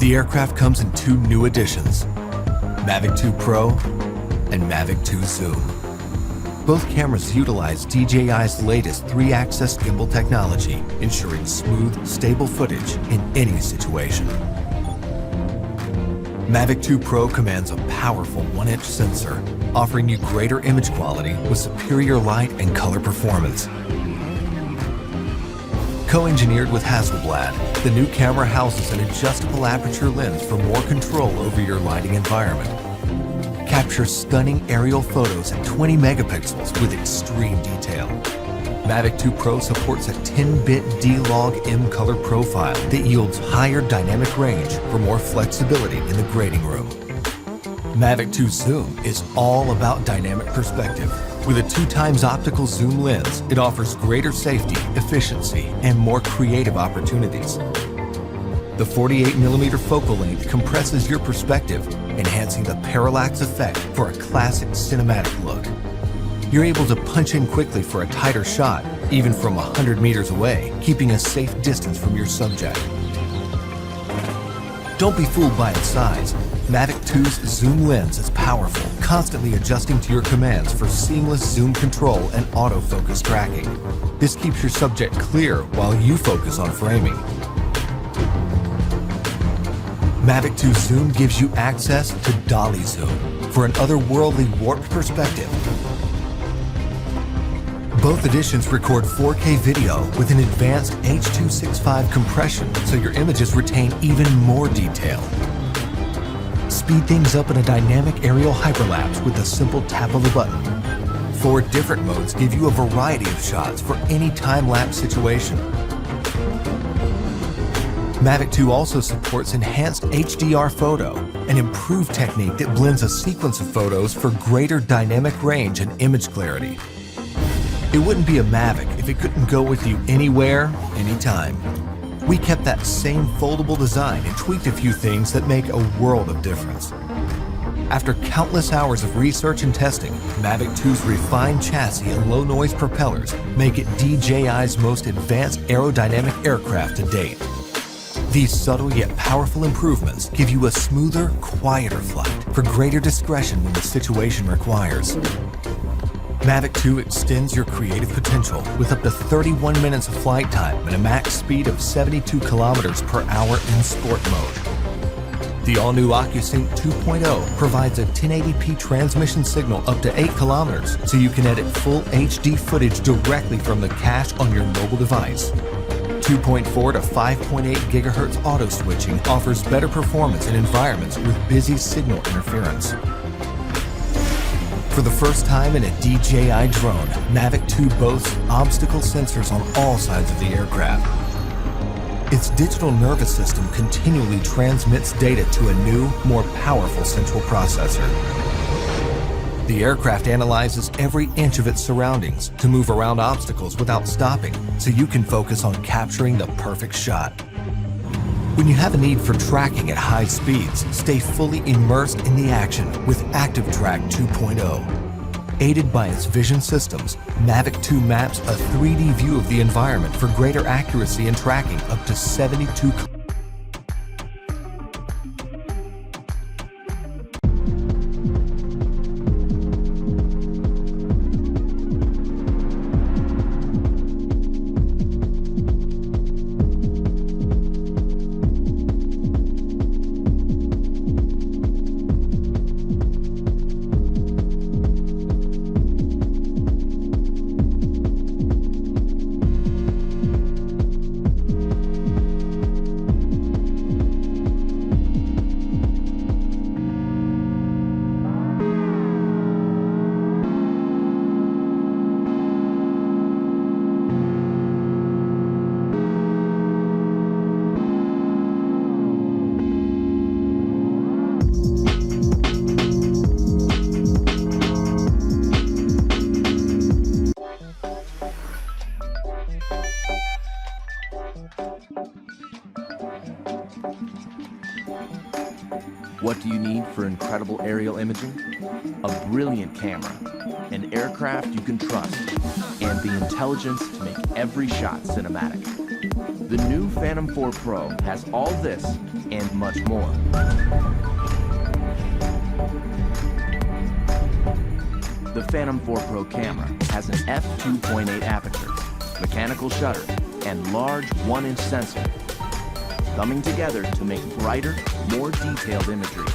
The aircraft comes in two new editions, Mavic 2 Pro and Mavic 2 Zoom. Both cameras utilize DJI's latest 3-axis gimbal technology, ensuring smooth, stable footage in any situation. Mavic 2 Pro commands a powerful 1-inch sensor, offering you greater image quality with superior light and color performance. Co-engineered with Hasselblad, the new camera houses an adjustable aperture lens for more control over your lighting environment. Capture stunning aerial photos at 20 megapixels with extreme detail. Mavic 2 Pro supports a 10-bit D-Log-M color profile that yields higher dynamic range for more flexibility in the grading room. Mavic 2 Zoom is all about dynamic perspective. With a 2x optical zoom lens, it offers greater safety, efficiency, and more creative opportunities. The 48mm focal length compresses your perspective, enhancing the parallax effect for a classic cinematic look. You're able to punch in quickly for a tighter shot, even from 100 meters away, keeping a safe distance from your subject. Don't be fooled by its size. Mavic 2's zoom lens is powerful, constantly adjusting to your commands for seamless zoom control and autofocus tracking. This keeps your subject clear while you focus on framing. Mavic 2 Zoom gives you access to dolly zoom for an otherworldly warped perspective. Both editions record 4K video with an advanced H.265 compression, so your images retain even more detail. Speed things up in a dynamic aerial hyperlapse with a simple tap of a button. 4 different modes give you a variety of shots for any time-lapse situation. Mavic 2 also supports enhanced HDR photo, an improved technique that blends a sequence of photos for greater dynamic range and image clarity. It wouldn't be a Mavic if it couldn't go with you anywhere, anytime. We kept that same foldable design and tweaked a few things that make a world of difference. After countless hours of research and testing, Mavic 2's refined chassis and low-noise propellers make it DJI's most advanced aerodynamic aircraft to date. These subtle yet powerful improvements give you a smoother, quieter flight for greater discretion when the situation requires. Mavic 2 extends your creative potential with up to 31 minutes of flight time and a max speed of 72 kilometers per hour in sport mode. The all-new OcuSync 2.0 provides a 1080p transmission signal up to 8 kilometers, so you can edit full HD footage directly from the cache on your mobile device. 2.4 to 5.8 gigahertz auto switching offers better performance in environments with busy signal interference. For the first time in a DJI drone, Mavic 2 boasts obstacle sensors on all sides of the aircraft. Its digital nervous system continually transmits data to a new, more powerful central processor. The aircraft analyzes every inch of its surroundings to move around obstacles without stopping, so you can focus on capturing the perfect shot. When you have a need for tracking at high speeds, stay fully immersed in the action with Active Track 2.0. Aided by its vision systems, Mavic 2 maps a 3D view of the environment for greater accuracy in tracking up to 72 What do you need for incredible aerial imaging? A brilliant camera, an aircraft you can trust, and the intelligence to make every shot cinematic. The new Phantom 4 Pro has all this and much more. The Phantom 4 Pro camera has an f2.8 aperture, mechanical shutter, and large 1-inch sensor, coming together to make brighter, more detailed imagery.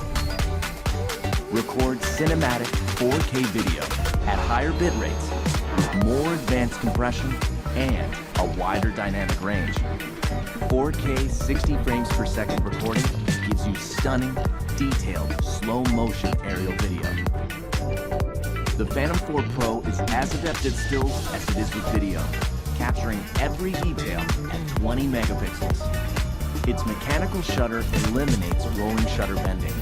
Record cinematic 4K video at higher bit rates with more advanced compression and a wider dynamic range. 4K 60 frames per second recording gives you stunning, detailed, slow-motion aerial video. The Phantom 4 Pro is as adept at stills as it is with video, capturing every detail at 20 megapixels. Its mechanical shutter eliminates rolling shutter bending,